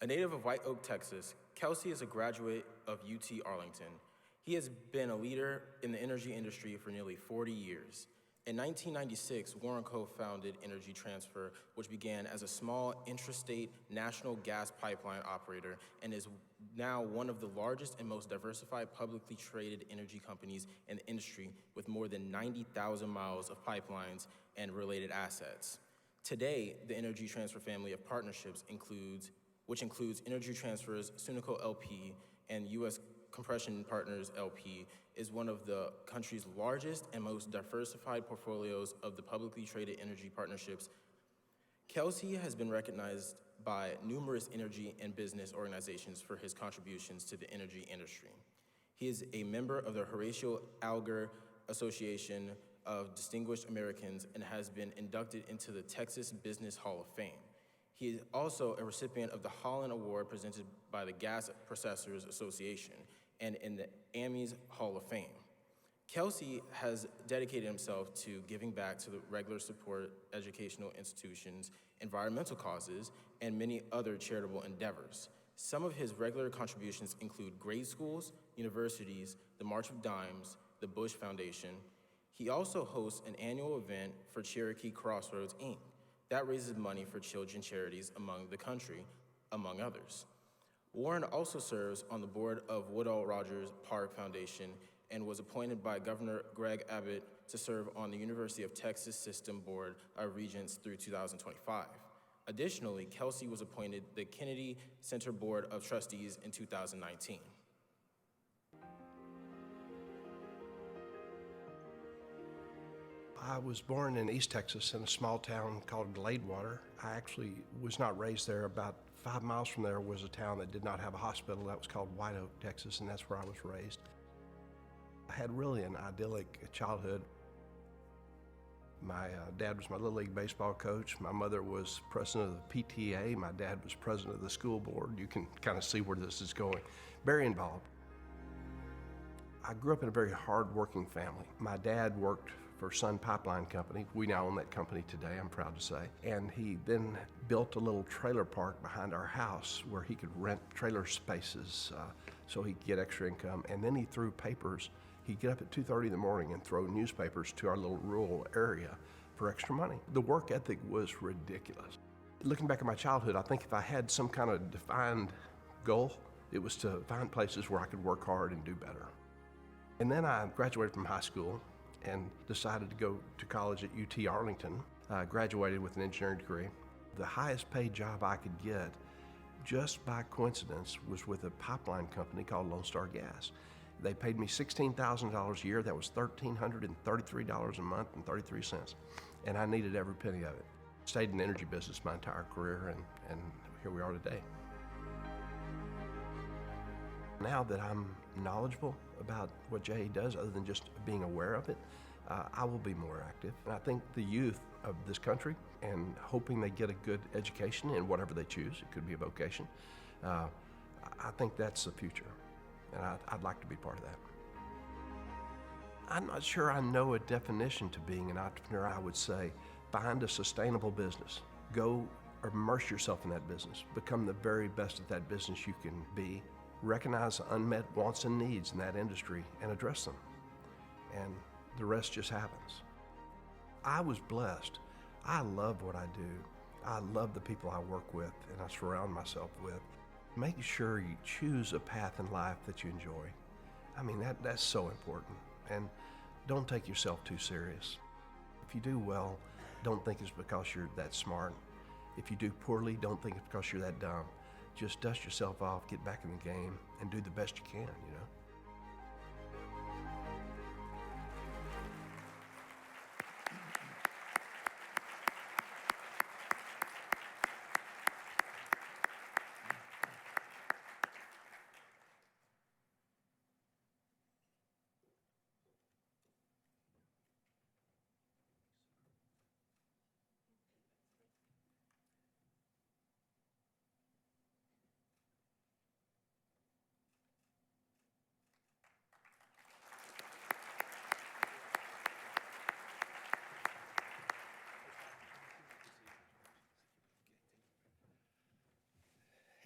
A native of White Oak, Texas, Kelcy is a graduate of UT Arlington. He has been a leader in the energy industry for nearly 40 years. In 1996, Warren co-founded Energy Transfer, which began as a small intrastate national gas pipeline operator and is now one of the largest and most diversified publicly traded energy companies in the industry with more than 90,000 miles of pipelines and related assets. Today, the Energy Transfer family of partnerships which includes Energy Transfer's Sunoco LP and U.S. Compression Partners LP, is one of the country's largest and most diversified portfolios of the publicly traded energy partnerships. Kelcy has been recognized by numerous energy and business organizations for his contributions to the energy industry. He is a member of the Horatio Alger Association of Distinguished Americans and has been inducted into the Texas Business Hall of Fame. He is also a recipient of the Holland Award presented by the Gas Processors Association and in the AMI's Hall of Fame. Kelcy has dedicated himself to giving back to the regular support educational institutions, environmental causes, and many other charitable endeavors. Some of his regular contributions include grade schools, universities, the March of Dimes, the Bush Foundation. He also hosts an annual event for Cherokee Crossroads, Inc. that raises money for children's charities among the country, among others. Warren also serves on the board of Woodall Rogers Park Foundation and was appointed by Governor Greg Abbott to serve on the University of Texas System Board of Regents through 2025. Additionally, Kelcy was appointed the Kennedy Center Board of Trustees in 2019. I was born in East Texas in a small town called Gladewater. I actually was not raised there. About 5 miles from there was a town that did not have a hospital. That was called White Oak, Texas, and that's where I was raised. I had really an idyllic childhood. My dad was my Little League baseball coach. My mother was president of the PTA. My dad was president of the school board. You can kind of see where this is going. Very involved. I grew up in a very hard-working family. My dad worked for Sun Pipeline Company. We now own that company today, I'm proud to say. And he then built a little trailer park behind our house where he could rent trailer spaces so he could get extra income. And then he threw papers. He'd get up at 2:30 in the morning and throw newspapers to our little rural area for extra money. The work ethic was ridiculous. Looking back at my childhood, I think if I had some kind of defined goal, it was to find places where I could work hard and do better. And then I graduated from high school and decided to go to college at UT Arlington. I graduated with an engineering degree. The highest paid job I could get, just by coincidence, was with a pipeline company called Lone Star Gas. They paid me $16,000 a year. That was $1,333 a month and 33 cents. And I needed every penny of it. Stayed in the energy business my entire career, and here we are today. Now that I'm knowledgeable about what JA does, other than just being aware of it, I will be more active. And I think the youth of this country, and hoping they get a good education in whatever they choose, it could be a vocation, I think that's the future. And I'd like to be part of that. I'm not sure I know a definition to being an entrepreneur. I would say find a sustainable business. Go immerse yourself in that business. Become the very best at that business you can be. Recognize unmet wants and needs in that industry and address them. And the rest just happens. I was blessed. I love what I do. I love the people I work with and I surround myself with. Make sure you choose a path in life that you enjoy. I mean, that's so important. And don't take yourself too serious. If you do well, don't think it's because you're that smart. If you do poorly, don't think it's because you're that dumb. Just dust yourself off, get back in the game, and do the best you can, you know?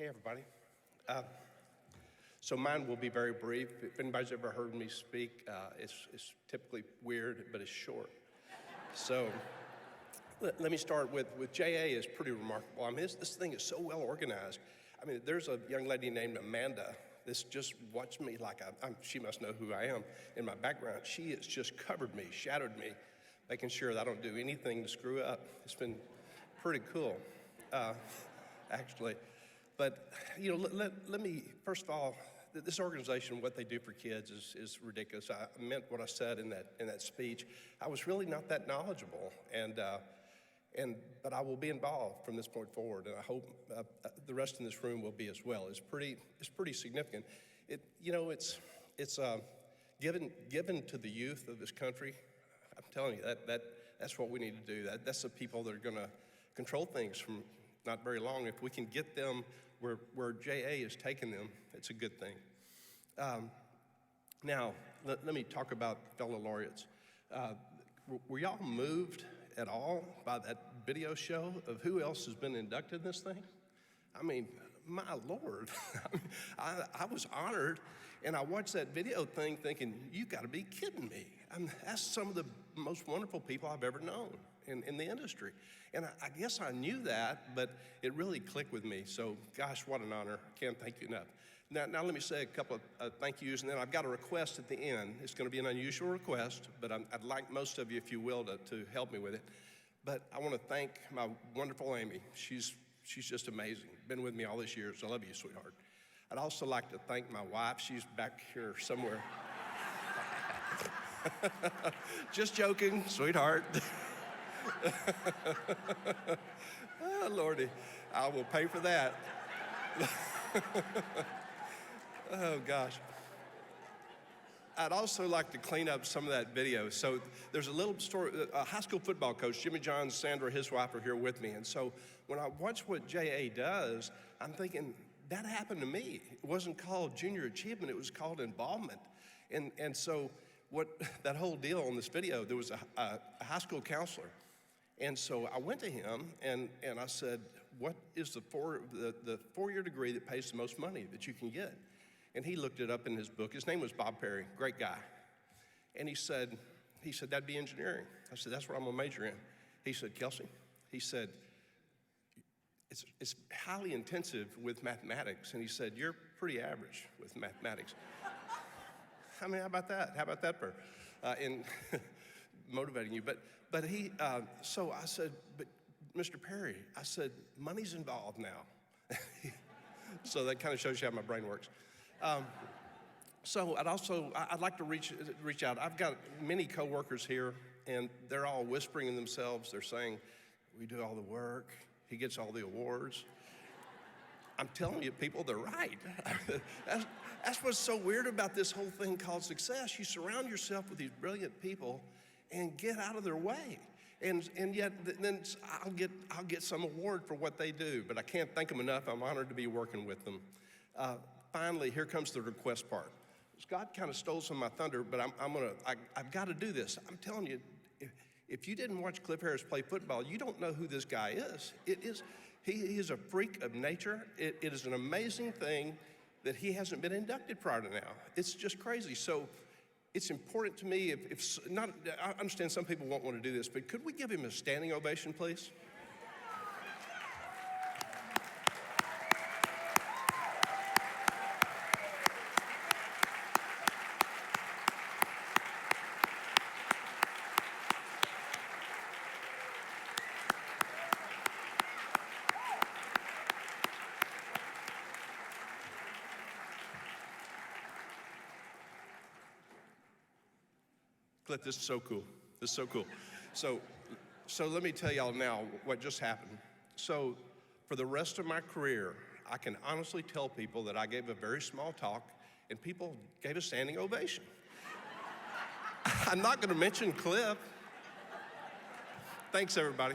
Hey, everybody. So mine will be very brief. If anybody's ever heard me speak, it's typically weird, but it's short. So let me start with JA is pretty remarkable. I mean, this thing is so well organized. I mean, there's a young lady named Amanda. This just watched me like she must know who I am in my background. She has just covered me, shadowed me, making sure that I don't do anything to screw up. It's been pretty cool, actually. But, you know, let me, first of all, this organization, what they do for kids is ridiculous. I meant what I said in that speech. I was really not that knowledgeable, but I will be involved from this point forward, and I hope the rest in this room will be as well. It's pretty significant. It's given to the youth of this country. I'm telling you that's what we need to do. That's the people that are going to control things from not very long. If we can get them where JA is taking them, it's a good thing. Now, let me talk about fellow laureates. Were y'all moved at all by that video show of who else has been inducted in this thing? I mean, my Lord, I was honored, and I watched that video thing thinking, you gotta be kidding me. That's some of the most wonderful people I've ever known in the industry. And I guess I knew that, but it really clicked with me. So gosh, what an honor. Can't thank you enough. Now let me say a couple of thank yous, and then I've got a request at the end. It's gonna be an unusual request, but I'd like most of you, if you will, to help me with it. But I wanna thank my wonderful Amy. She's just amazing. Been with me all these years. I love you, sweetheart. I'd also like to thank my wife. She's back here somewhere. Just joking, sweetheart. Oh, Lordy, I will pay for that. Oh, gosh. I'd also like to clean up some of that video. So there's a little story. A high school football coach, Jimmy John, Sandra, his wife are here with me. And so when I watch what JA does, I'm thinking, that happened to me. It wasn't called junior achievement, it was called involvement. And so what that whole deal on this video, there was a high school counselor. And so I went to him and I said, what is the four-year degree that pays the most money that you can get? And he looked it up in his book. His name was Bob Perry, great guy. And he said, that'd be engineering. I said, that's what I'm gonna major in. He said, Kelcy, he said, it's highly intensive with mathematics. And he said, you're pretty average with mathematics. I mean, how about that? How about that for in motivating you? But he, so I said, but Mr. Perry, I said, money's involved now. So that kind of shows you how my brain works. So I'd like to reach out. I've got many coworkers here, and they're all whispering in themselves. They're saying, we do all the work. He gets all the awards. I'm telling you, people, they're right. That's what's so weird about this whole thing called success. You surround yourself with these brilliant people and get out of their way. And yet then I'll get some award for what they do, but I can't thank them enough. I'm honored to be working with them. Finally, here comes the request part. Scott kind of stole some of my thunder, but I've got to do this. I'm telling you, if you didn't watch Cliff Harris play football, you don't know who this guy is. He is a freak of nature. It is an amazing thing that he hasn't been inducted prior to now. It's just crazy. So it's important to me, I understand some people won't want to do this, but could we give him a standing ovation, please? Cliff, this is so cool. This is so cool. So let me tell y'all now what just happened. So for the rest of my career, I can honestly tell people that I gave a very small talk and people gave a standing ovation. I'm not gonna mention Cliff. Thanks, everybody.